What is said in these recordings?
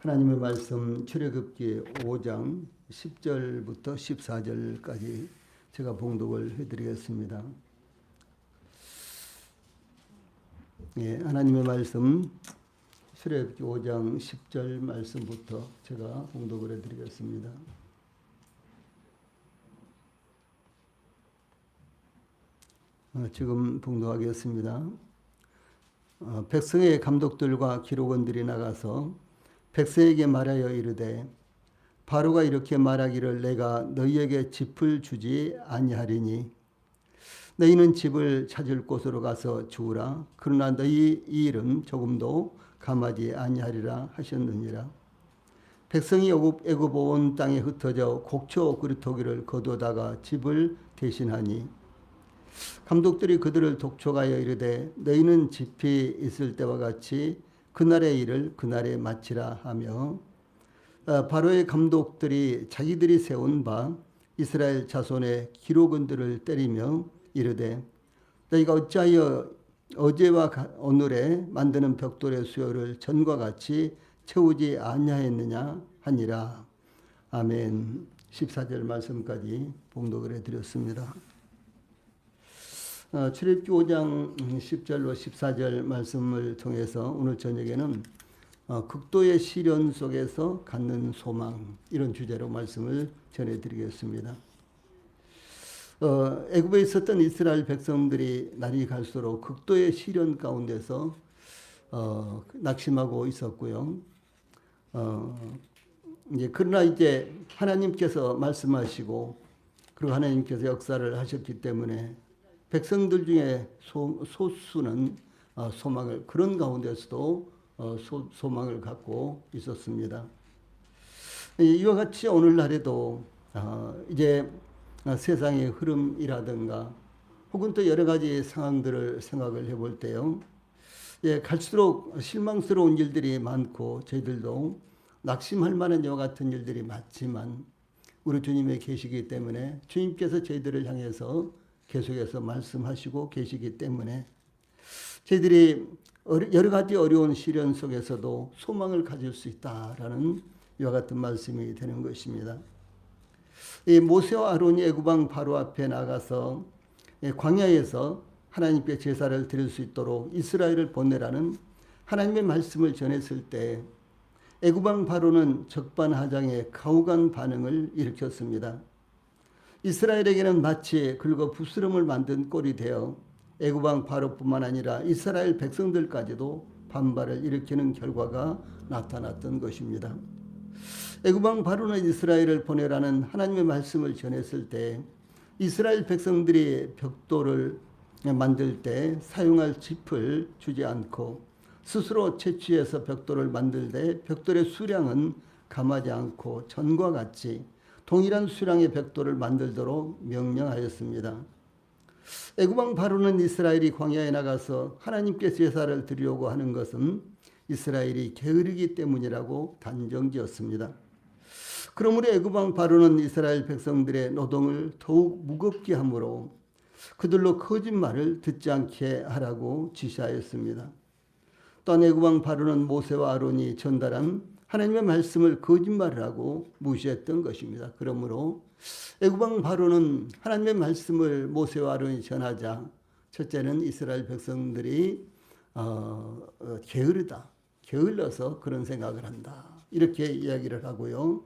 하나님의 말씀 출애굽기 5장 10절부터 14절까지 제가 봉독을 해드리겠습니다. 하나님의 말씀 출애굽기 5장 10절 말씀부터 제가 봉독을 해드리겠습니다. 지금 봉독하겠습니다. 백성의 감독들과 기록원들이 나가서 백성에게 말하여 이르되 바로가 이렇게 말하기를 내가 너희에게 짚을 주지 아니하리니 너희는 집을 찾을 곳으로 가서 주우라. 그러나 너희 이 일은 조금도 감하지 아니하리라 하셨느니라. 백성이 애굽 온 땅에 흩어져 곡초 그루터기를 거두다가 집을 대신하니 감독들이 그들을 독촉하여 이르되 너희는 집이 있을 때와 같이 그날의 일을 그날에 마치라 하며 바로의 감독들이 자기들이 세운 바 이스라엘 자손의 기록원들을 때리며 이르되 너희가 어찌하여 어제와 오늘에 만드는 벽돌의 수요를 전과 같이 채우지 아니하였느냐 하니라. 아멘. 14절 말씀까지 봉독을 해드렸습니다. 출애굽기 5장 10절로 14절 말씀을 통해서 오늘 저녁에는 극도의 시련 속에서 갖는 소망, 이런 주제로 말씀을 전해드리겠습니다. 애굽에 있었던 이스라엘 백성들이 날이 갈수록 극도의 시련 가운데서 낙심하고 있었고요. 그러나 이제 하나님께서 말씀하시고 그리고 하나님께서 역사를 하셨기 때문에 백성들 중에 소수는 소망을, 그런 가운데서도 소망을 갖고 있었습니다. 이와 같이 오늘날에도 이제 세상의 흐름이라든가 혹은 또 여러 가지 상황들을 생각을 해볼 때요, 갈수록 실망스러운 일들이 많고 저희들도 낙심할 만한 이와 같은 일들이 많지만 우리 주님의 계시기 때문에 주님께서 저희들을 향해서 계속해서 말씀하시고 계시기 때문에 저희들이 여러 가지 어려운 시련 속에서도 소망을 가질 수 있다라는 이와 같은 말씀이 되는 것입니다. 이 모세와 아론이 애굽왕 바로 앞에 나가서 광야에서 하나님께 제사를 드릴 수 있도록 이스라엘을 보내라는 하나님의 말씀을 전했을 때 애굽왕 바로는 적반하장의 가혹한 반응을 일으켰습니다. 이스라엘에게는 마치 긁어 부스럼을 만든 꼴이 되어 애굽왕 바로뿐만 아니라 이스라엘 백성들까지도 반발을 일으키는 결과가 나타났던 것입니다. 애굽왕 바로는 이스라엘을 보내라는 하나님의 말씀을 전했을 때 이스라엘 백성들이 벽돌을 만들 때 사용할 짚을 주지 않고 스스로 채취해서 벽돌을 만들 때 벽돌의 수량은 감하지 않고 전과 같이 동일한 수량의 벽돌을 만들도록 명령하였습니다. 애굽왕 바로는 이스라엘이 광야에 나가서 하나님께 제사를 드리려고 하는 것은 이스라엘이 게으르기 때문이라고 단정지었습니다. 그러므로 애굽왕 바로는 이스라엘 백성들의 노동을 더욱 무겁게 하므로 그들로 거짓말을 듣지 않게 하라고 지시하였습니다. 또한 애굽왕 바로는 모세와 아론이 전달한 하나님의 말씀을 거짓말을 하고 무시했던 것입니다. 그러므로 애굽왕 바로는 하나님의 말씀을 모세와 아론이 전하자 첫째는 이스라엘 백성들이 게을러서 그런 생각을 한다, 이렇게 이야기를 하고요.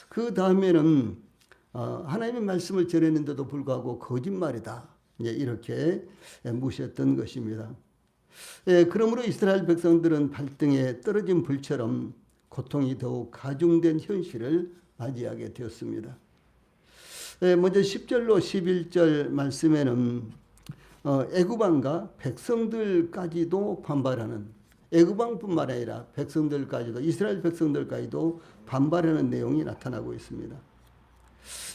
그 다음에는 하나님의 말씀을 전했는데도 불구하고 거짓말이다, 이렇게 무시했던 것입니다. 그러므로 이스라엘 백성들은 발등에 떨어진 불처럼 고통이 더욱 가중된 현실을 맞이하게 되었습니다. 먼저 10절로 11절 말씀에는 애굽왕과 백성들까지도 반발하는, 애굽왕뿐만 아니라 백성들까지도, 이스라엘 백성들까지도 반발하는 내용이 나타나고 있습니다.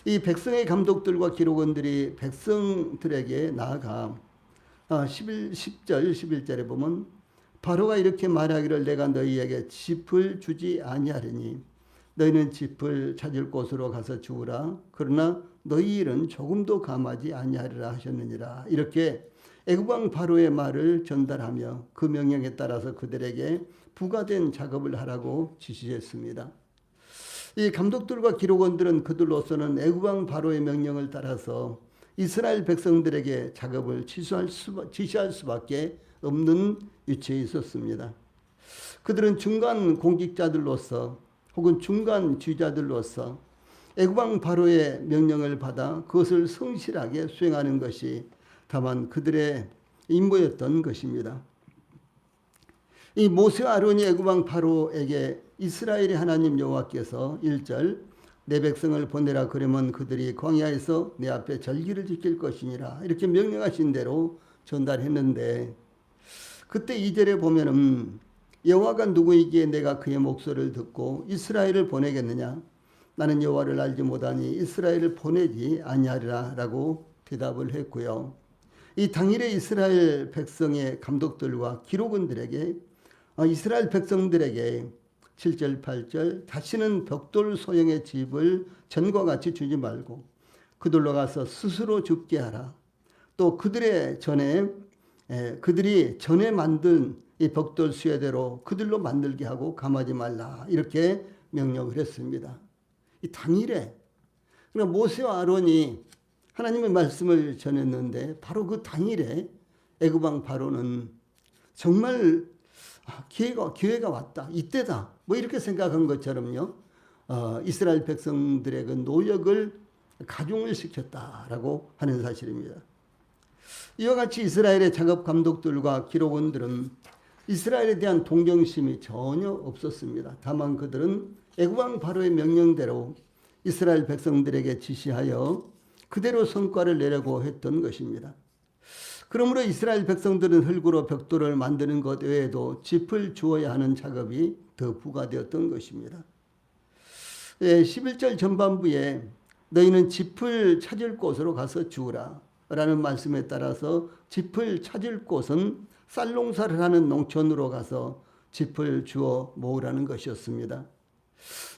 이 백성의 감독들과 기록원들이 백성들에게 나아가 10절 11절에 보면 바로가 이렇게 말하기를 내가 너희에게 짚을 주지 아니하리니 너희는 짚을 찾을 곳으로 가서 주우라. 그러나 너희 일은 조금도 감하지 아니하리라 하셨느니라. 이렇게 애굽 왕 바로의 말을 전달하며 그 명령에 따라서 그들에게 부과된 작업을 하라고 지시했습니다. 이 감독들과 기록원들은 그들로서는 애굽 왕 바로의 명령을 따라서 이스라엘 백성들에게 작업을 지시할 수밖에 없는 위치에 있었습니다. 그들은 중간 공직자들로서 혹은 중간 주자들로서 애굽 왕 바로의 명령을 받아 그것을 성실하게 수행하는 것이 다만 그들의 임무였던 것입니다. 이 모세와 아론이 애굽 왕 바로에게 이스라엘의 하나님 여호와께서 1절 내 백성을 보내라 그러면 그들이 광야에서 내 앞에 절기를 지킬 것이니라 이렇게 명령하신 대로 전달했는데 그때 2절에 보면은 여호와가 누구이기에 내가 그의 목소리를 듣고 이스라엘을 보내겠느냐 나는 여호와를 알지 못하니 이스라엘을 보내지 아니하리라 라고 대답을 했고요. 이 당일에 이스라엘 백성의 감독들과 기록원들에게 이스라엘 백성들에게 7절 8절 다시는 벽돌 소형의 집을 전과 같이 주지 말고 그들로 가서 스스로 죽게 하라. 또 그들이 전에 만든 이 벽돌 수레대로 그들로 만들게 하고 감하지 말라 이렇게 명령을 했습니다. 이 당일에 그러니까 모세와 아론이 하나님의 말씀을 전했는데 바로 그 당일에 애굽 왕 바로는 정말 기회가 왔다 이때다 뭐 이렇게 생각한 것처럼요 이스라엘 백성들의 그 노역을 가중을 시켰다라고 하는 사실입니다. 이와 같이 이스라엘의 작업 감독들과 기록원들은 이스라엘에 대한 동정심이 전혀 없었습니다. 다만 그들은 애굽 왕 바로의 명령대로 이스라엘 백성들에게 지시하여 그대로 성과를 내려고 했던 것입니다. 그러므로 이스라엘 백성들은 흙으로 벽돌을 만드는 것 외에도 짚을 주어야 하는 작업이 더 부과되었던 것입니다. 11절 전반부에 너희는 짚을 찾을 곳으로 가서 주우라 라는 말씀에 따라서 짚을 찾을 곳은 쌀농사를 하는 농촌으로 가서 짚을 주워 모으라는 것이었습니다.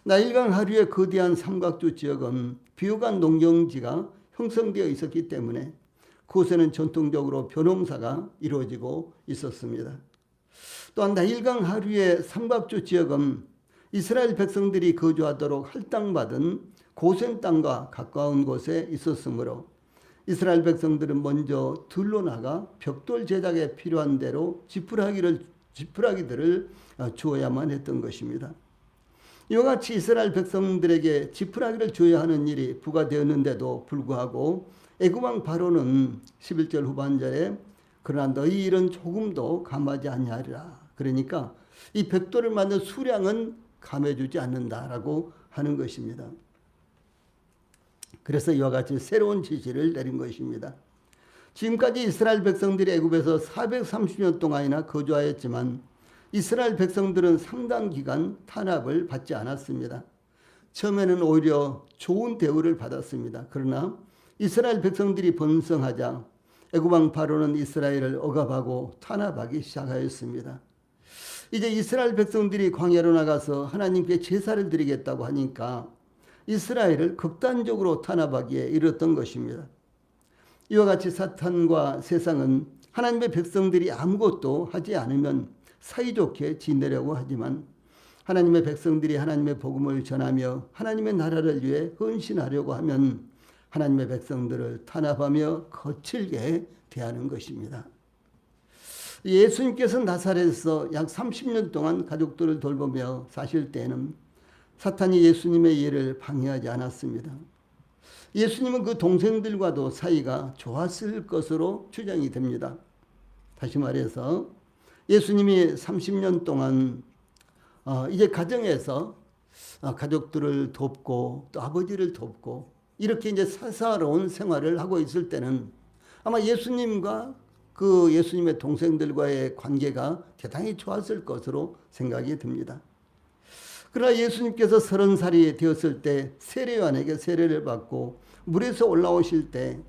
나일강 하류의 거대한 삼각주 지역은 비옥한 농경지가 형성되어 있었기 때문에 그곳에는 전통적으로 벼농사가 이루어지고 있었습니다. 또한 나일강 하류의 삼각주 지역은 이스라엘 백성들이 거주하도록 할당받은 고센 땅과 가까운 곳에 있었으므로 이스라엘 백성들은 먼저 들로 나가 벽돌 제작에 필요한 대로 지푸라기들을 주어야만 했던 것입니다. 이와 같이 이스라엘 백성들에게 지푸라기를 주어야 하는 일이 부과되었는데도 불구하고 애굽 왕 바로는 11절 후반절에 그러나 너희 일은 조금도 감하지 아니하리라. 그러니까 이 벽돌을 만든 수량은 감해주지 않는다라고 하는 것입니다. 그래서 이와 같이 새로운 지시를 내린 것입니다. 지금까지 이스라엘 백성들이 애굽에서 430년 동안이나 거주하였지만 이스라엘 백성들은 상당 기간 탄압을 받지 않았습니다. 처음에는 오히려 좋은 대우를 받았습니다. 그러나 이스라엘 백성들이 번성하자 애굽 왕 바로는 이스라엘을 억압하고 탄압하기 시작하였습니다. 이제 이스라엘 백성들이 광야로 나가서 하나님께 제사를 드리겠다고 하니까 이스라엘을 극단적으로 탄압하기에 이르렀던 것입니다. 이와 같이 사탄과 세상은 하나님의 백성들이 아무것도 하지 않으면 사이좋게 지내려고 하지만 하나님의 백성들이 하나님의 복음을 전하며 하나님의 나라를 위해 헌신하려고 하면 하나님의 백성들을 탄압하며 거칠게 대하는 것입니다. 예수님께서 나사렛에서 약 30년 동안 가족들을 돌보며 사실 때에는 사탄이 예수님의 일을 방해하지 않았습니다. 예수님은 그 동생들과도 사이가 좋았을 것으로 추정이 됩니다. 다시 말해서 예수님이 30년 동안 이제 가정에서 가족들을 돕고 또 아버지를 돕고 이렇게 이제 사사로운 생활을 하고 있을 때는 아마 예수님과 그 예수님의 동생들과의 관계가 대단히 좋았을 것으로 생각이 듭니다. 그러나 예수님께서 30살이 되었을 때 세례요한에게 세례를 받고 물에서 올라오실 때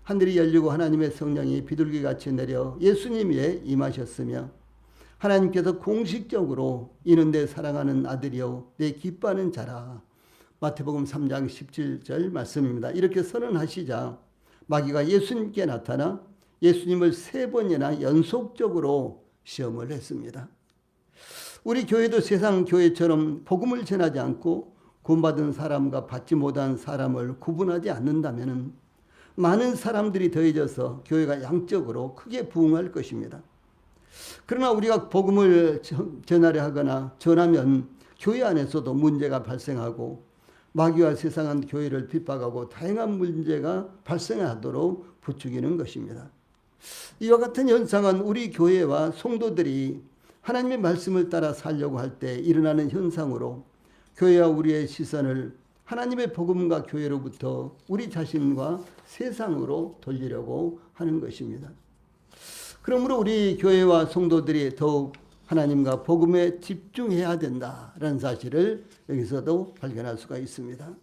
하늘이 열리고 하나님의 성령이 비둘기같이 내려 예수님 위에 임하셨으며 하나님께서 공식적으로 이는 내 사랑하는 아들이요 내 기뻐하는 자라. 마태복음 3장 17절 말씀입니다. 이렇게 선언하시자 마귀가 예수님께 나타나 예수님을 3번이나 연속적으로 시험을 했습니다. 우리 교회도 세상 교회처럼 복음을 전하지 않고 구원받은 사람과 받지 못한 사람을 구분하지 않는다면 많은 사람들이 더해져서 교회가 양적으로 크게 부흥할 것입니다. 그러나 우리가 복음을 전하려 하거나 전하면 교회 안에서도 문제가 발생하고 마귀와 세상은 교회를 핍박하고 다양한 문제가 발생하도록 부추기는 것입니다. 이와 같은 현상은 우리 교회와 성도들이 하나님의 말씀을 따라 살려고 할 때 일어나는 현상으로 교회와 우리의 시선을 하나님의 복음과 교회로부터 우리 자신과 세상으로 돌리려고 하는 것입니다. 그러므로 우리 교회와 성도들이 더욱 하나님과 복음에 집중해야 된다라는 사실을 여기서도 발견할 수가 있습니다.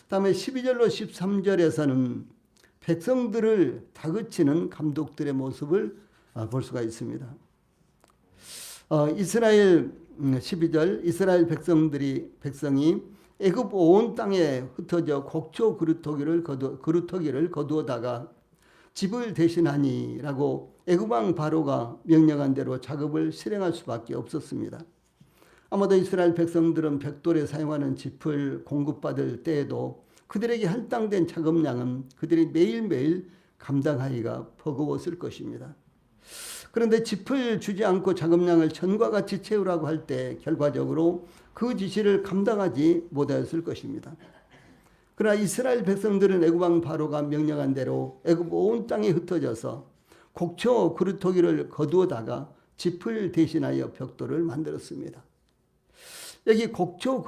다음에 12절로 13절에서는 백성들을 다그치는 감독들의 모습을 볼 수가 있습니다. 이스라엘 12절 이스라엘 백성이 애굽 온 땅에 흩어져 곡초 그루터기를 거두어다가 집을 대신하니라고 애굽 왕 바로가 명령한 대로 작업을 실행할 수밖에 없었습니다. 아마도 이스라엘 백성들은 벽돌에 사용하는 짚을 공급받을 때에도 그들에게 할당된 작업량은 그들이 매일매일 감당하기가 버거웠을 것입니다. 그런데 짚을 주지 않고 작업량을 전과 같이 채우라고 할 때 결과적으로 그 지시를 감당하지 못하였을 것입니다. 그러나 이스라엘 백성들은 애굽 왕 바로가 명령한 대로 애굽 온 땅에 흩어져서 곡초 그루터기를 거두어다가 짚을 대신하여 벽돌을 만들었습니다. 여기 곡초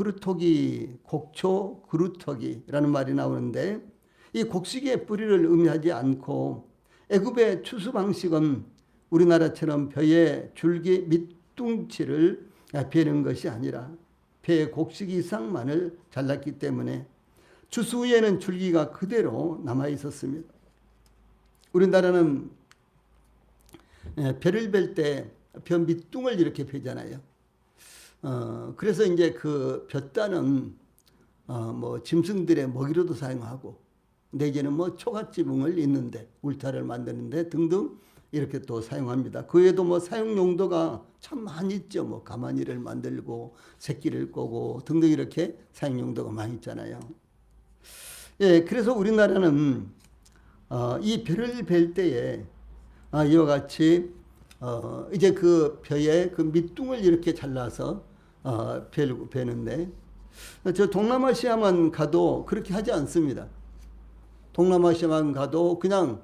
그루터기라는 말이 나오는데 이 곡식의 뿌리를 의미하지 않고 애굽의 추수 방식은 우리나라처럼 벼에 줄기 밑둥치를 베는 것이 아니라 벼의 곡식 이상만을 잘랐기 때문에 추수 후에는 줄기가 그대로 남아 있었습니다. 우리나라는 벼를 벨 때 벼 밑둥을 이렇게 베잖아요. 그래서 이제 그 벼단은 뭐 짐승들의 먹이로도 사용하고 내지는 뭐 초가지붕을 잇는데 울타리를 만드는데 등등 이렇게 또 사용합니다. 그 외에도 뭐 사용 용도가 참 많이 있죠. 뭐 가마니를 만들고 새끼를 꼬고 등등 이렇게 사용 용도가 많이 있잖아요. 예, 그래서 우리나라는 이 벼를 벨 때에 이와 같이 이제 그 벼의 그 밑둥을 이렇게 잘라서 베는데 저 동남아시아만 가도 그렇게 하지 않습니다. 동남아시아만 가도 그냥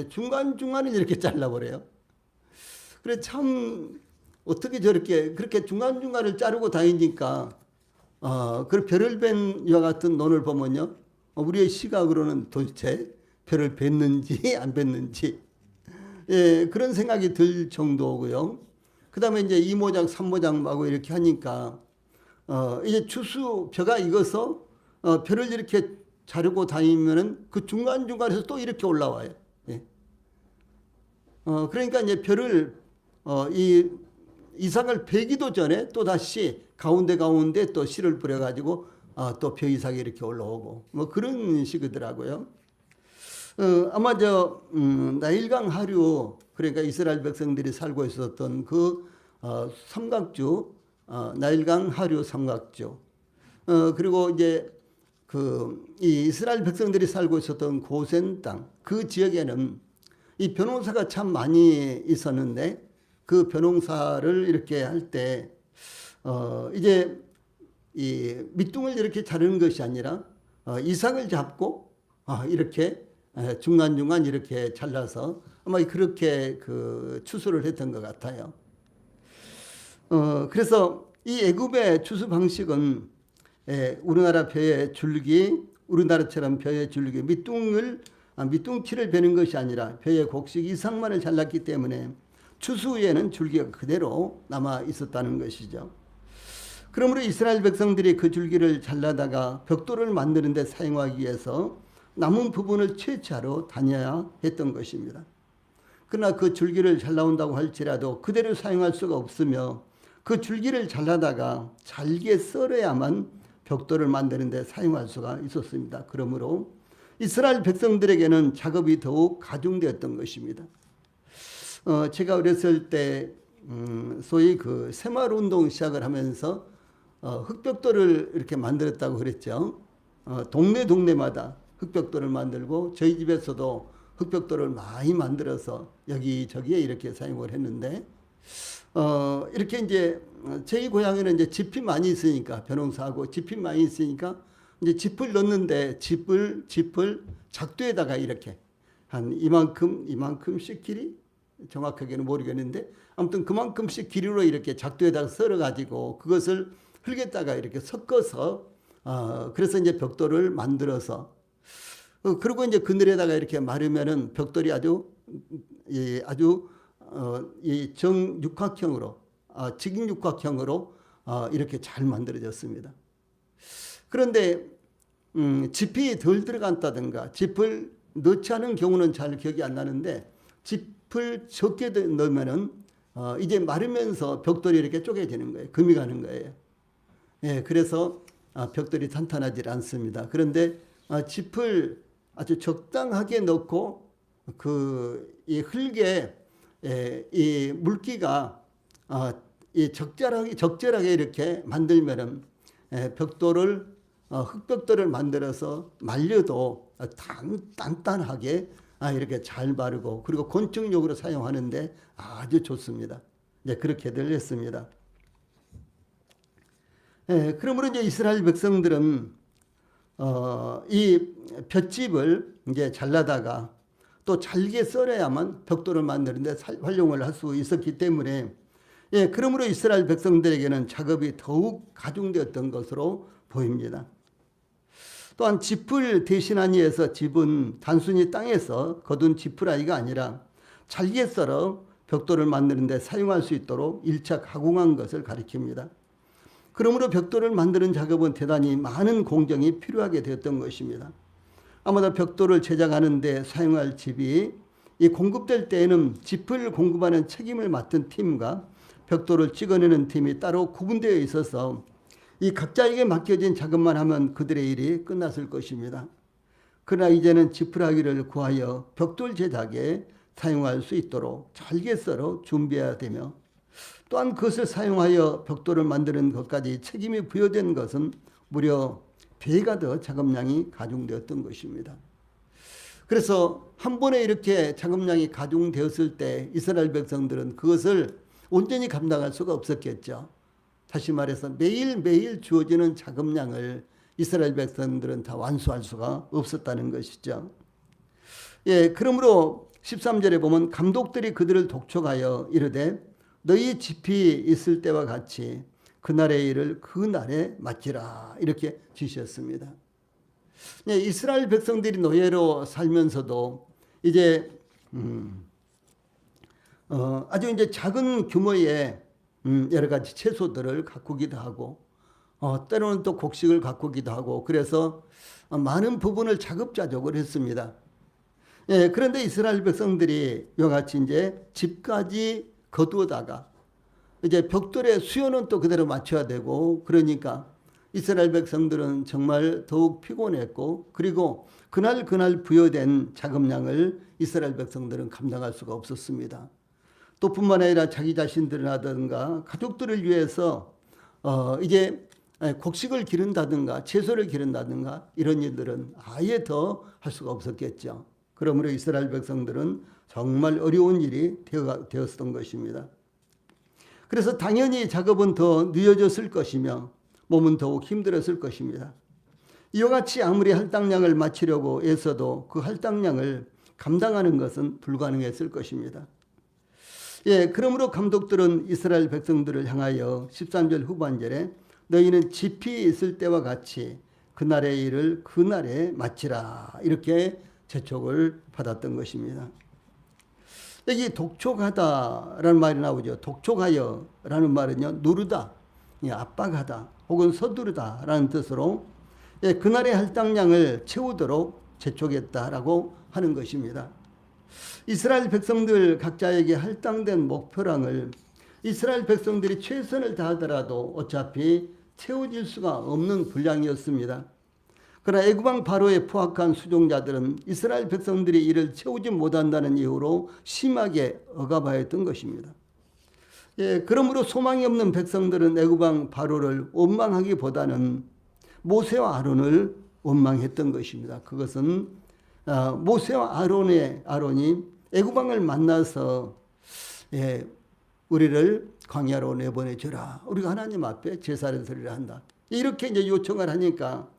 중간중간을 이렇게 잘라버려요. 그래 참 어떻게 저렇게 그렇게 중간중간을 자르고 다니니까 그 벼를 벤 이와 같은 논을 보면요. 우리의 시각으로는 도대체 벼를 뱄는지 안 뱄는지 예, 그런 생각이 들 정도고요. 그 다음에 이제 2모작, 3모작 하고 이렇게 하니까 이제 벼가 익어서 벼를 이렇게 자르고 다니면은 그 중간중간에서 또 이렇게 올라와요. 예. 그러니까 이제 벼를 이 이삭을 베기도 전에 또 다시 가운데 또 씨를 뿌려가지고 또 벼 이삭이 이렇게 올라오고 뭐 그런 식이더라고요. 아마 나일강 하류 그러니까 이스라엘 백성들이 살고 있었던 그 삼각주 나일강 하류 삼각주 그리고 이제 이 이스라엘 백성들이 살고 있었던 고센 땅 그 지역에는 이 벼농사가 참 많이 있었는데 그 벼농사를 이렇게 할 때 이제 이 밑둥을 이렇게 자르는 것이 아니라 이삭을 잡고 이렇게 중간중간 이렇게 잘라서 아마 그렇게 그 추수를 했던 것 같아요. 그래서 이 애굽의 추수 방식은 우리나라 벼의 줄기, 우리나라처럼 벼의 줄기 밑둥치를 베는 것이 아니라 벼의 곡식 이상만을 잘랐기 때문에 추수 후에는 줄기가 그대로 남아 있었다는 것이죠. 그러므로 이스라엘 백성들이 그 줄기를 잘라다가 벽돌을 만드는 데 사용하기 위해서 남은 부분을 채취하러 다녀야 했던 것입니다. 그러나 그 줄기를 잘라온다고 할지라도 그대로 사용할 수가 없으며 그 줄기를 잘라다가 잘게 썰어야만 벽돌을 만드는 데 사용할 수가 있었습니다. 그러므로 이스라엘 백성들에게는 작업이 더욱 가중되었던 것입니다. 제가 어렸을 때 소위 그 새마을 운동 시작을 하면서 흙벽돌을 이렇게 만들었다고 그랬죠. 동네마다 흙벽돌을 만들고 저희 집에서도 흙벽돌을 많이 만들어서 여기저기에 이렇게 사용을 했는데 이렇게 이제 저희 고향에는 이제 짚이 많이 있으니까 벼농사하고 짚이 많이 있으니까 이제 짚을 넣는데 짚을 작두에다가 이렇게 한 이만큼씩 길이 정확하게는 모르겠는데 아무튼 그만큼씩 길이로 이렇게 작두에다가 썰어 가지고 그것을 흙에다가 이렇게 섞어서 그래서 이제 벽돌을 만들어서 그리고 이제 그늘에다가 이렇게 마르면은 벽돌이 아주 이 정육각형으로 직육각형으로 이렇게 잘 만들어졌습니다. 그런데 짚이 덜 들어간다든가 짚을 넣지 않은 경우는 잘 기억이 안 나는데 짚을 적게 넣으면은 이제 마르면서 벽돌이 이렇게 쪼개지는 거예요. 금이 가는 거예요. 예, 그래서 벽돌이 탄탄하지 않습니다. 그런데 짚을 아주 적당하게 넣고 이 흙에 이 물기가 이 적절하게 이렇게 만들면은 흙벽돌을 만들어서 말려도 단단하게 이렇게 잘 바르고 그리고 건축용으로 사용하는데 아주 좋습니다. 이제 그렇게들 했습니다. 그러므로 이제 이스라엘 백성들은 이 볏짚을 이제 잘라다가 또 잘게 썰어야만 벽돌을 만드는데 활용을 할 수 있었기 때문에 그러므로 이스라엘 백성들에게는 작업이 더욱 가중되었던 것으로 보입니다. 또한 짚을 대신하기 위해서 짚은 단순히 땅에서 거둔 지푸라기가 아니라 잘게 썰어 벽돌을 만드는데 사용할 수 있도록 1차 가공한 것을 가리킵니다. 그러므로 벽돌을 만드는 작업은 대단히 많은 공정이 필요하게 되었던 것입니다. 아마도 벽돌을 제작하는 데 사용할 짚이 공급될 때에는 짚을 공급하는 책임을 맡은 팀과 벽돌을 찍어내는 팀이 따로 구분되어 있어서 이 각자에게 맡겨진 작업만 하면 그들의 일이 끝났을 것입니다. 그러나 이제는 지푸라기를 구하여 벽돌 제작에 사용할 수 있도록 잘게 썰어 준비해야 되며 또한 그것을 사용하여 벽돌을 만드는 것까지 책임이 부여된 것은 무려 배가 더 작업량이 가중되었던 것입니다. 그래서 한 번에 이렇게 작업량이 가중되었을 때 이스라엘 백성들은 그것을 온전히 감당할 수가 없었겠죠. 다시 말해서 매일매일 주어지는 작업량을 이스라엘 백성들은 다 완수할 수가 없었다는 것이죠. 그러므로 13절에 보면 감독들이 그들을 독촉하여 이르되 너희 짚이 있을 때와 같이 그날의 일을 그날에 마치라 이렇게 지시했습니다. 이스라엘 백성들이 노예로 살면서도 이제 아주 이제 작은 규모의 여러 가지 채소들을 가꾸기도 하고 때로는 또 곡식을 가꾸기도 하고 그래서 많은 부분을 자급자족을 했습니다. 그런데 이스라엘 백성들이 이와 같이 이제 집까지 거두어다가 이제 벽돌의 수요는 또 그대로 맞춰야 되고 그러니까 이스라엘 백성들은 정말 더욱 피곤했고 그리고 그날 부여된 작업량을 이스라엘 백성들은 감당할 수가 없었습니다. 또 뿐만 아니라 자기 자신들이라든가 가족들을 위해서 이제 곡식을 기른다든가 채소를 기른다든가 이런 일들은 아예 더 할 수가 없었겠죠. 그러므로 이스라엘 백성들은 정말 어려운 일이 되었던 것입니다. 그래서 당연히 작업은 더 늦어졌을 것이며 몸은 더욱 힘들었을 것입니다. 이와 같이 아무리 할당량을 마치려고 애써도 그 할당량을 감당하는 것은 불가능했을 것입니다. 그러므로 감독들은 이스라엘 백성들을 향하여 13절 후반절에 너희는 짚이 있을 때와 같이 그날의 일을 그날에 마치라 이렇게 재촉을 받았던 것입니다. 여기 독촉하다라는 말이 나오죠. 독촉하여라는 말은요, 누르다, 압박하다, 혹은 서두르다라는 뜻으로 그날의 할당량을 채우도록 재촉했다라고 하는 것입니다. 이스라엘 백성들 각자에게 할당된 목표량을 이스라엘 백성들이 최선을 다하더라도 어차피 채워질 수가 없는 분량이었습니다. 그러나 애굽왕 바로의 포악한 수종자들은 이스라엘 백성들이 이를 채우지 못한다는 이유로 심하게 억압하였던 것입니다. 그러므로 소망이 없는 백성들은 애굽왕 바로를 원망하기보다는 모세와 아론을 원망했던 것입니다. 그것은 모세와 아론이 애굽왕을 만나서 우리를 광야로 내보내주라. 우리가 하나님 앞에 제사를 드리려 한다. 이렇게 이제 요청을 하니까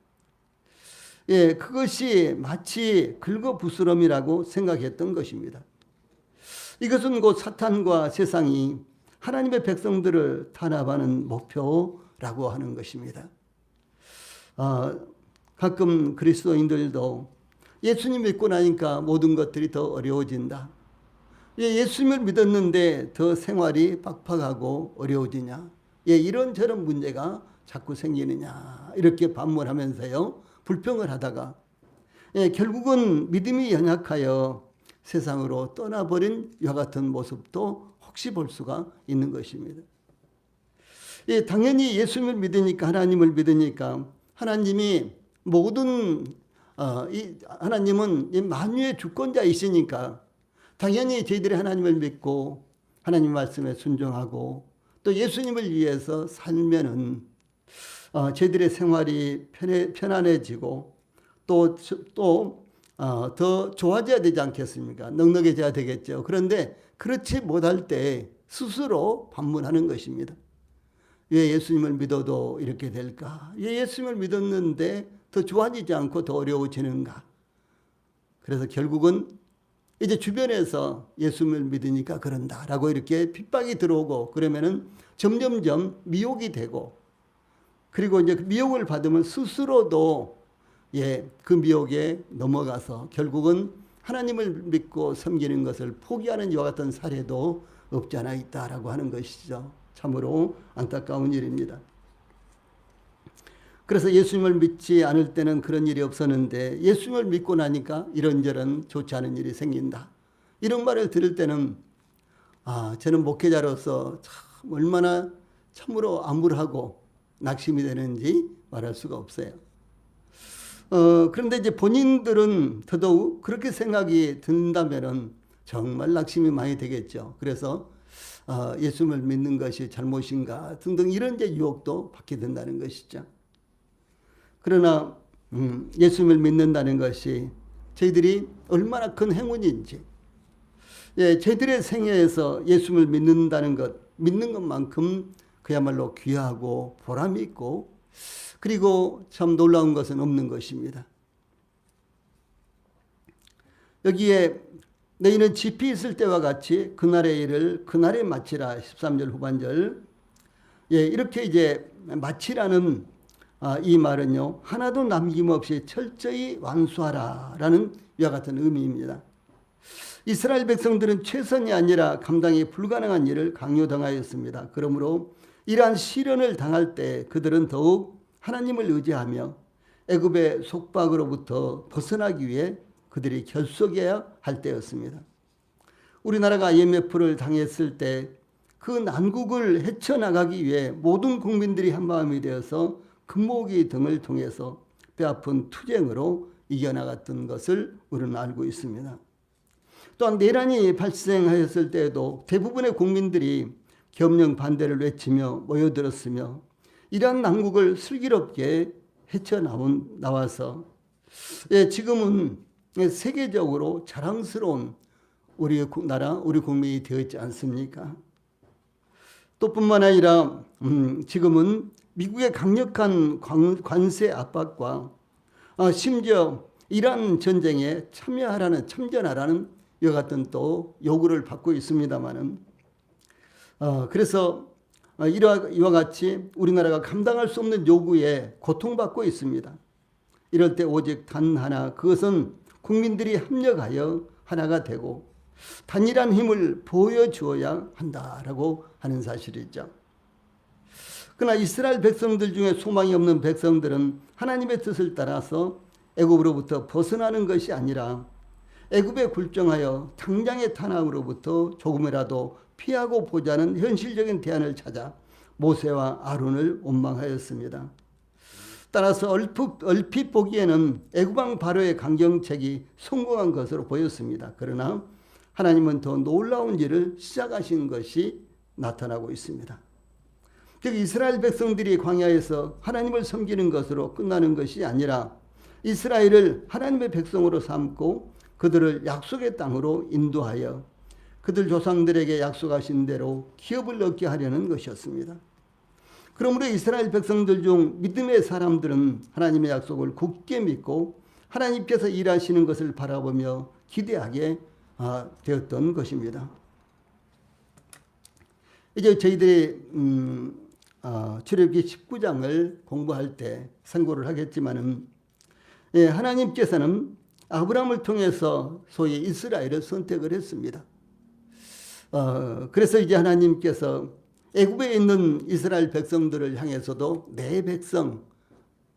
그것이 마치 긁어부스럼이라고 생각했던 것입니다. 이것은 곧 사탄과 세상이 하나님의 백성들을 탄압하는 목표라고 하는 것입니다. 가끔 그리스도인들도 예수님 믿고 나니까 모든 것들이 더 어려워진다. 예수님을 믿었는데 더 생활이 빡빡하고 어려워지냐. 이런저런 문제가 자꾸 생기느냐. 이렇게 반문하면서요. 불평을 하다가 결국은 믿음이 연약하여 세상으로 떠나버린 이와 같은 모습도 혹시 볼 수가 있는 것입니다. 당연히 예수님을 믿으니까 하나님을 믿으니까 하나님이 모든 하나님은 만유의 주권자이시니까 당연히 저희들이 하나님을 믿고 하나님 말씀에 순종하고 또 예수님을 위해서 살면은 저희들의 생활이 편안해지고 또 더 좋아져야 되지 않겠습니까? 넉넉해져야 되겠죠. 그런데 그렇지 못할 때 스스로 반문하는 것입니다. 왜 예수님을 믿어도 이렇게 될까? 왜 예수님을 믿었는데 더 좋아지지 않고 더 어려워지는가? 그래서 결국은 이제 주변에서 예수님을 믿으니까 그런다라고 이렇게 핍박이 들어오고 그러면은 점점점 미혹이 되고 그리고 이제 미혹을 받으면 스스로도 그 미혹에 넘어가서 결국은 하나님을 믿고 섬기는 것을 포기하는 이와 같은 사례도 없지 않아 있다라고 하는 것이죠. 참으로 안타까운 일입니다. 그래서 예수님을 믿지 않을 때는 그런 일이 없었는데 예수님을 믿고 나니까 이런저런 좋지 않은 일이 생긴다. 이런 말을 들을 때는 저는 목회자로서 참 얼마나 참으로 암울하고 낙심이 되는지 말할 수가 없어요. 그런데 이제 본인들은 더더욱 그렇게 생각이 든다면은 정말 낙심이 많이 되겠죠. 그래서 예수님을 믿는 것이 잘못인가 등등 이런 이제 유혹도 받게 된다는 것이죠. 그러나 예수님을 믿는다는 것이 저희들이 얼마나 큰 행운인지, 저희들의 생애에서 예수님을 믿는다는 것, 믿는 것만큼 그야말로 귀하고 보람이 있고 그리고 참 놀라운 것은 없는 것입니다. 여기에 너희는 집이 있을 때와 같이 그날의 일을 그날에 마치라. 13절 후반절. 이렇게 이제 마치라는 이 말은요, 하나도 남김없이 철저히 완수하라 라는 이와 같은 의미입니다. 이스라엘 백성들은 최선이 아니라 감당이 불가능한 일을 강요당하였습니다. 그러므로 이러한 시련을 당할 때 그들은 더욱 하나님을 의지하며 애굽의 속박으로부터 벗어나기 위해 그들이 결속해야 할 때였습니다. 우리나라가 IMF를 당했을 때 그 난국을 헤쳐나가기 위해 모든 국민들이 한마음이 되어서 금모으기 등을 통해서 뼈아픈 투쟁으로 이겨나갔던 것을 우리는 알고 있습니다. 또한 내란이 발생하였을 때에도 대부분의 국민들이 겸령 반대를 외치며 모여들었으며 이러한 난국을 슬기롭게 헤쳐나와서 지금은 세계적으로 자랑스러운 우리 나라, 우리 국민이 되었지 않습니까? 또 뿐만 아니라 지금은 미국의 강력한 관세 압박과 심지어 이란 전쟁에 참전하라는 이와 같은 또 요구를 받고 있습니다만은 그래서 이와 같이 우리나라가 감당할 수 없는 요구에 고통받고 있습니다. 이럴 때 오직 단 하나, 그것은 국민들이 합력하여 하나가 되고 단일한 힘을 보여주어야 한다라고 하는 사실이죠. 그러나 이스라엘 백성들 중에 소망이 없는 백성들은 하나님의 뜻을 따라서 애굽으로부터 벗어나는 것이 아니라 애굽에 굴종하여 당장의 탄압으로부터 조금이라도 피하고 보자는 현실적인 대안을 찾아 모세와 아론을 원망하였습니다. 따라서 얼핏 보기에는 애굽왕 바로의 강경책이 성공한 것으로 보였습니다. 그러나 하나님은 더 놀라운 일을 시작하신 것이 나타나고 있습니다. 즉 이스라엘 백성들이 광야에서 하나님을 섬기는 것으로 끝나는 것이 아니라 이스라엘을 하나님의 백성으로 삼고 그들을 약속의 땅으로 인도하여 그들 조상들에게 약속하신 대로 기업을 얻게 하려는 것이었습니다. 그러므로 이스라엘 백성들 중 믿음의 사람들은 하나님의 약속을 굳게 믿고 하나님께서 일하시는 것을 바라보며 기대하게 되었던 것입니다. 이제 저희들이 출애굽기 19장을 공부할 때 선고를 하겠지만은 하나님께서는 아브라함을 통해서 소위 이스라엘을 선택을 했습니다. 그래서 이제 하나님께서 애굽에 있는 이스라엘 백성들을 향해서도 내 백성,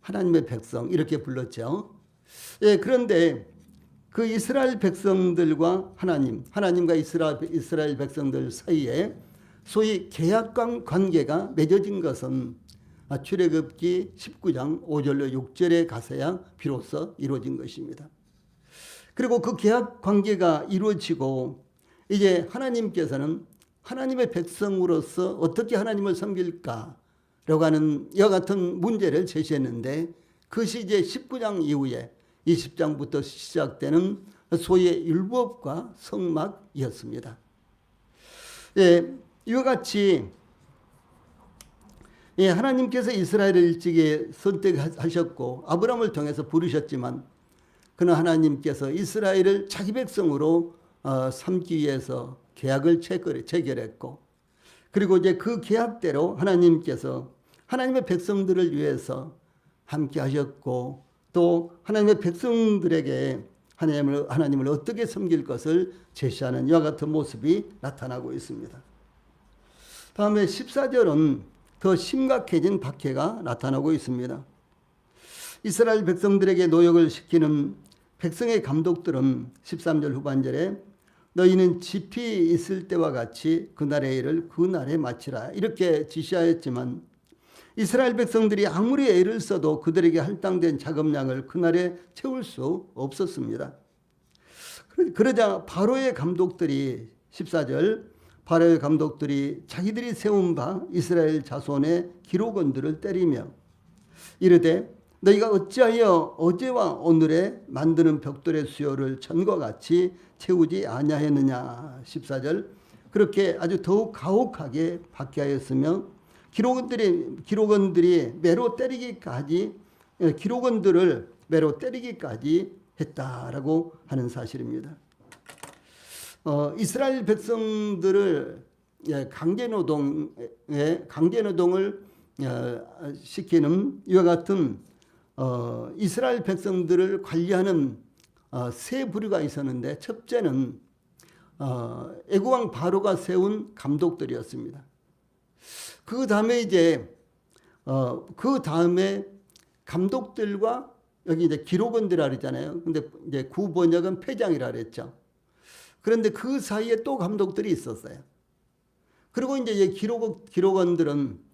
하나님의 백성 이렇게 불렀죠. 그런데 그 이스라엘 백성들과 하나님과 이스라엘 백성들 사이에 소위 계약 관계가 맺어진 것은 출애굽기 19장 5절로 6절에 가서야 비로소 이루어진 것입니다. 그리고 그 계약 관계가 이루어지고 이제 하나님께서는 하나님의 백성으로서 어떻게 하나님을 섬길까라고 하는 이와 같은 문제를 제시했는데 그것이 이제 19장 이후에 20장부터 시작되는 소위의 율법과 성막이었습니다. 이와 같이 하나님께서 이스라엘을 일찍이 선택하셨고 아브라함을 통해서 부르셨지만 그러나 하나님께서 이스라엘을 자기 백성으로 삼기 위해서 계약을 체결했고 그리고 이제 그 계약대로 하나님께서 하나님의 백성들을 위해서 함께 하셨고 또 하나님의 백성들에게 하나님을 어떻게 섬길 것을 제시하는 이와 같은 모습이 나타나고 있습니다. 다음에 14절은 더 심각해진 박해가 나타나고 있습니다. 이스라엘 백성들에게 노역을 시키는 백성의 감독들은 13절 후반절에 너희는 집이 있을 때와 같이 그날의 일을 그날에 마치라 이렇게 지시하였지만 이스라엘 백성들이 아무리 애를 써도 그들에게 할당된 자금량을 그날에 채울 수 없었습니다. 그러자 바로의 감독들이 14절 바로의 감독들이 자기들이 세운 바 이스라엘 자손의 기록원들을 때리며 이르되 너희가 어찌하여 어제와 오늘에 만드는 벽돌의 수요를 전과 같이 채우지 아니하였느냐. 14절 그렇게 아주 더욱 가혹하게 박해하였으며 기록원들이 매로 때리기까지 기록원들을 매로 때리기까지 했다라고 하는 사실입니다. 이스라엘 백성들을 강제노동을 시키는 이와 같은 이스라엘 백성들을 관리하는 세 부류가 있었는데 첫째는 애굽 왕 바로가 세운 감독들이었습니다. 그 다음에 감독들과 여기 이제 기록원들이라 그랬잖아요. 근데 이제 구번역은 패장이라 그랬죠. 그런데 그 사이에 또 감독들이 있었어요. 그리고 이제 기록원들은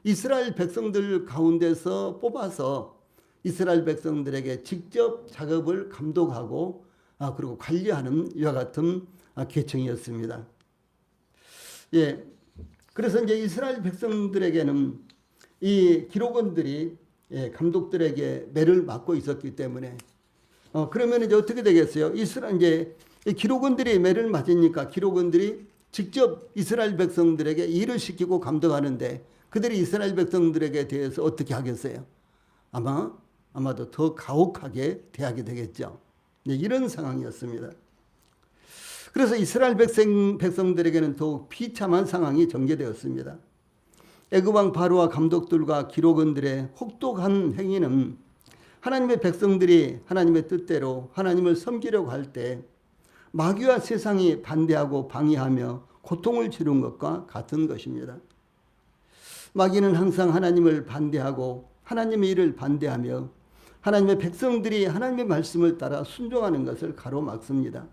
이스라엘 백성들 가운데서 뽑아서 이스라엘 백성들에게 직접 작업을 감독하고 그리고 관리하는 이와 같은 계층이었습니다. 그래서 이제 이스라엘 백성들에게는 이 기록원들이 감독들에게 매를 맞고 있었기 때문에 그러면 이제 어떻게 되겠어요? 이제 기록원들이 매를 맞으니까 기록원들이 직접 이스라엘 백성들에게 일을 시키고 감독하는데 그들이 이스라엘 백성들에게 대해서 어떻게 하겠어요? 아마도 더 가혹하게 대하게 되겠죠. 이런 상황이었습니다. 그래서 이스라엘 백성들에게는 더욱 비참한 상황이 전개되었습니다. 애굽 왕 바로와 감독들과 기록원들의 혹독한 행위는 하나님의 백성들이 하나님의 뜻대로 하나님을 섬기려고 할 때 마귀와 세상이 반대하고 방해하며 고통을 치른 것과 같은 것입니다. 마귀는 항상 하나님을 반대하고 하나님의 일을 반대하며 하나님의 백성들이 하나님의 말씀을 따라 순종하는 것을 가로막습니다.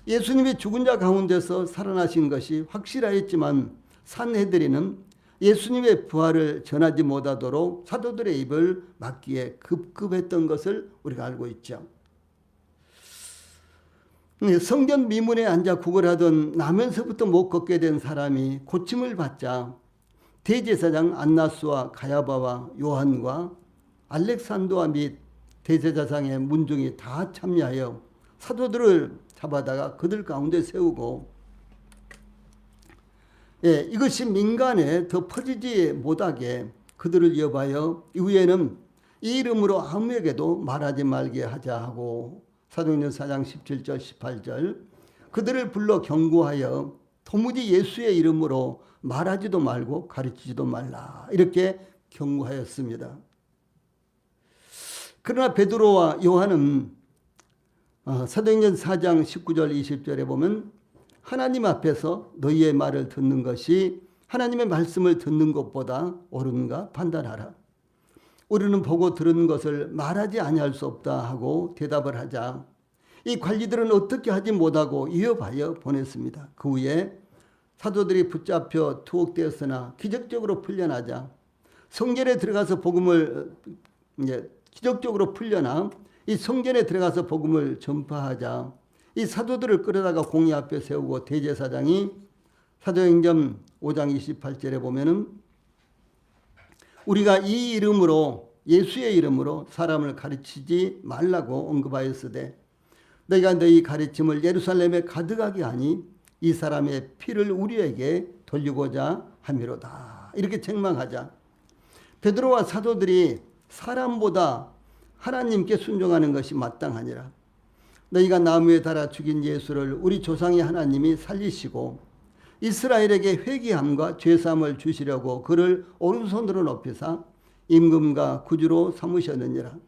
예수님이 죽은 자 가운데서 살아나신 것이 확실하였지만 산헤드린은 예수님의 부활을 전하지 못하도록 사도들의 입을 막기에 급급했던 것을 우리가 알고 있죠. 성전 미문에 앉아 구걸하던 나면서부터 못 걷게 된 사람이 고침을 받자 대제사장 안나스와 가야바와 요한과 알렉산더와 및 대제사장의 문중이 다 참여하여 사도들을 잡아다가 그들 가운데 세우고, 이것이 민간에 더 퍼지지 못하게 그들을 위협하여 이후에는 이 이름으로 아무에게도 말하지 말게 하자 하고, 사도행전 4장 17절 18절 그들을 불러 경고하여 도무지 예수의 이름으로 말하지도 말고 가르치지도 말라 이렇게 경고하였습니다. 그러나 베드로와 요한은 사도행전 4장 19절 20절에 보면 하나님 앞에서 너희의 말을 듣는 것이 하나님의 말씀을 듣는 것보다 옳은가 판단하라. 우리는 보고 들은 것을 말하지 아니할 수 없다 하고 대답을 하자 이 관리들은 어떻게 하지 못하고 위협하여 보냈습니다. 그 후에 사도들이 붙잡혀 투옥되었으나 기적적으로 풀려나자 성전에 들어가서 복음을 기적적으로 풀려나 이 성전에 들어가서 복음을 전파하자 이 사도들을 끌어다가 공의 앞에 세우고 대제사장이 사도행전 5장 28절에 보면은 우리가 이 이름으로 예수의 이름으로 사람을 가르치지 말라고 언급하였으되 너희가 너희 가르침을 예루살렘에 가득하게 하니 이 사람의 피를 우리에게 돌리고자 함이로다. 이렇게 책망하자 베드로와 사도들이 사람보다 하나님께 순종하는 것이 마땅하니라. 너희가 나무에 달아 죽인 예수를 우리 조상의 하나님이 살리시고 이스라엘에게 회개함과 죄사함을 주시려고 그를 오른손으로 높이사 임금과 구주로 삼으셨느니라.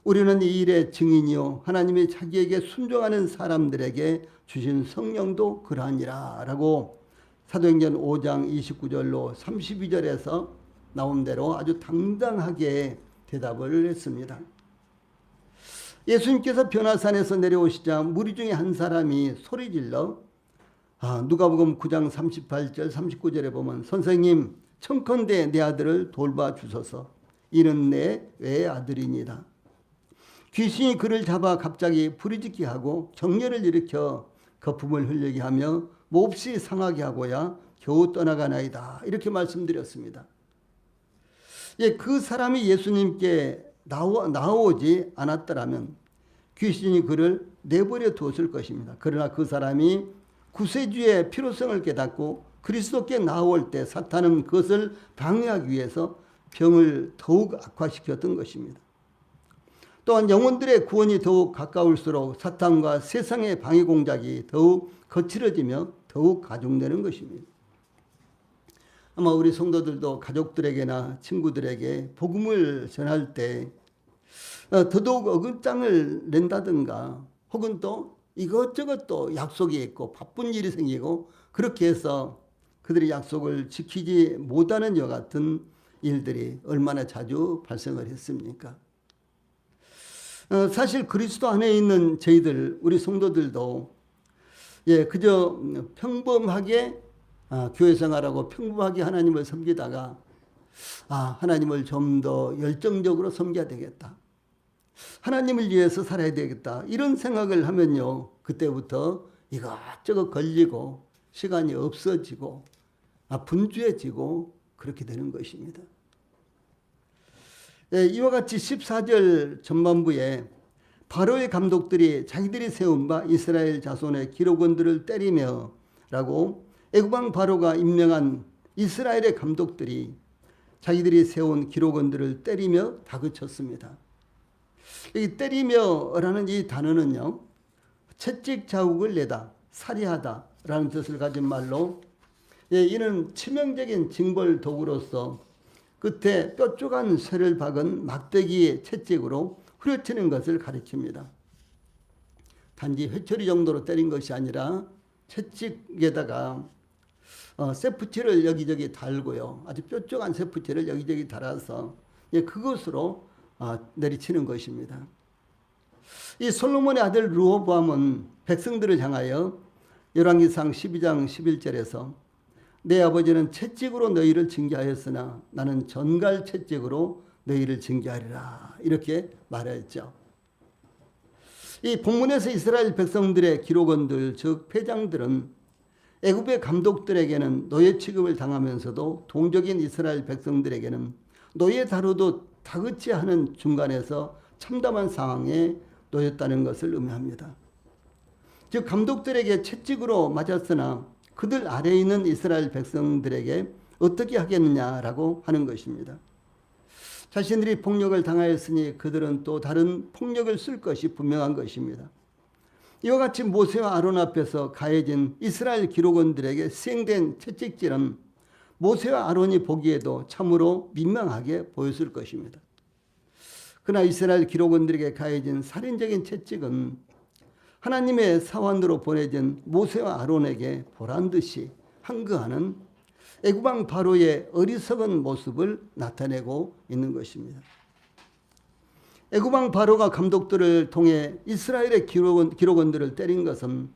우리는 이 일의 증인이요 하나님이 자기에게 순종하는 사람들에게 주신 성령도 그러하니라 라고 사도행전 5장 29절로 32절에서 나온 대로 아주 당당하게 대답을 했습니다. 예수님께서 변화산에서 내려오시자 무리 중에 한 사람이 소리질러 누가복음 9장 38절 39절에 보면 선생님 청컨대 내 아들을 돌봐 주소서 이는 내 외아들이니이다. 귀신이 그를 잡아 갑자기 부르짖게 하고 정열을 일으켜 거품을 흘리게 하며 몹시 상하게 하고야 겨우 떠나가나이다. 이렇게 말씀드렸습니다. 그 사람이 예수님께 나오지 않았더라면 귀신이 그를 내버려 두었을 것입니다. 그러나 그 사람이 구세주의 필요성을 깨닫고 그리스도께 나올 때 사탄은 그것을 방해하기 위해서 병을 더욱 악화시켰던 것입니다. 또한 영혼들의 구원이 더욱 가까울수록 사탄과 세상의 방해 공작이 더욱 거칠어지며 더욱 가중되는 것입니다. 아마 우리 성도들도 가족들에게나 친구들에게 복음을 전할 때 더더욱 어긋장을 낸다든가 혹은 또 이것저것 또 약속이 있고 바쁜 일이 생기고 그렇게 해서 그들이 약속을 지키지 못하는 여 같은 일들이 얼마나 자주 발생을 했습니까? 사실 그리스도 안에 있는 저희들 우리 성도들도 그저 평범하게 교회 생활하고 평범하게 하나님을 섬기다가 하나님을 좀 더 열정적으로 섬겨야 되겠다. 하나님을 위해서 살아야 되겠다. 이런 생각을 하면요. 그때부터 이것저것 걸리고 시간이 없어지고 분주해지고 그렇게 되는 것입니다. 이와 같이 14절 전반부에 바로의 감독들이 자기들이 세운 바 이스라엘 자손의 기록원들을 때리며 라고 애국왕 바로가 임명한 이스라엘의 감독들이 자기들이 세운 기록원들을 때리며 다그쳤습니다. 이 때리며라는 이 단어는요. 채찍 자국을 내다, 살해하다 라는 뜻을 가진 말로 이는 치명적인 징벌 도구로서 끝에 뾰족한 쇠를 박은 막대기의 채찍으로 후려치는 것을 가리킵니다. 단지 회초리 정도로 때린 것이 아니라 채찍에다가 쇠붙이를 여기저기 달고요. 아주 뾰족한 쇠붙이를 여기저기 달아서 그것으로 내리치는 것입니다. 이 솔로몬의 아들 르호보암은 백성들을 향하여 열왕기상 12장 11절에서 내 아버지는 채찍으로 너희를 징계하였으나 나는 전갈 채찍으로 너희를 징계하리라. 이렇게 말했죠. 이 본문에서 이스라엘 백성들의 기록원들, 즉 패장들은 애굽의 감독들에게는 노예 취급을 당하면서도 동족인 이스라엘 백성들에게는 노예 다루도 다그치 하는 중간에서 참담한 상황에 놓였다는 것을 의미합니다. 즉 감독들에게 채찍으로 맞았으나 그들 아래에 있는 이스라엘 백성들에게 어떻게 하겠느냐라고 하는 것입니다. 자신들이 폭력을 당하였으니 그들은 또 다른 폭력을 쓸 것이 분명한 것입니다. 이와 같이 모세와 아론 앞에서 가해진 이스라엘 기록원들에게 시행된 채찍질은 모세와 아론이 보기에도 참으로 민망하게 보였을 것입니다. 그러나 이스라엘 기록원들에게 가해진 살인적인 채찍은 하나님의 사원으로 보내진 모세와 아론에게 보란듯이 항거하는 애굽왕 바로의 어리석은 모습을 나타내고 있는 것입니다. 애굽왕 바로가 감독들을 통해 이스라엘의 기록원들을 때린 것은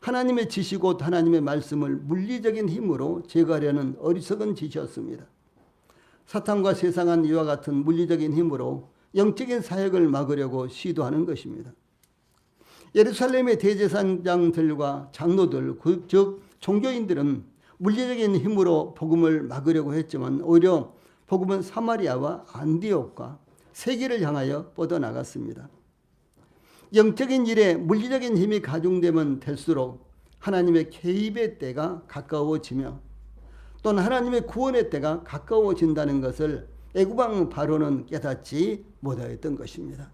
하나님의 지시 곧 하나님의 말씀을 물리적인 힘으로 제거하려는 어리석은 짓이었습니다. 사탄과 세상은 이와 같은 물리적인 힘으로 영적인 사역을 막으려고 시도하는 것입니다. 예루살렘의 대제사장들과 장로들, 즉 종교인들은 물리적인 힘으로 복음을 막으려고 했지만 오히려 복음은 사마리아와 안디옥과 세계를 향하여 뻗어나갔습니다. 영적인 일에 물리적인 힘이 가중되면 될수록 하나님의 개입의 때가 가까워지며 또는 하나님의 구원의 때가 가까워진다는 것을 애굽왕 바로는 깨닫지 못하였던 것입니다.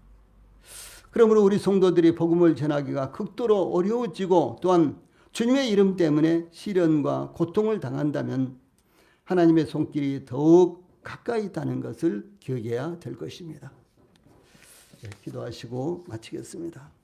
그러므로 우리 성도들이 복음을 전하기가 극도로 어려워지고 또한 주님의 이름 때문에 시련과 고통을 당한다면 하나님의 손길이 더욱 가까이 있다는 것을 기억해야 될 것입니다. 기도하시고 마치겠습니다.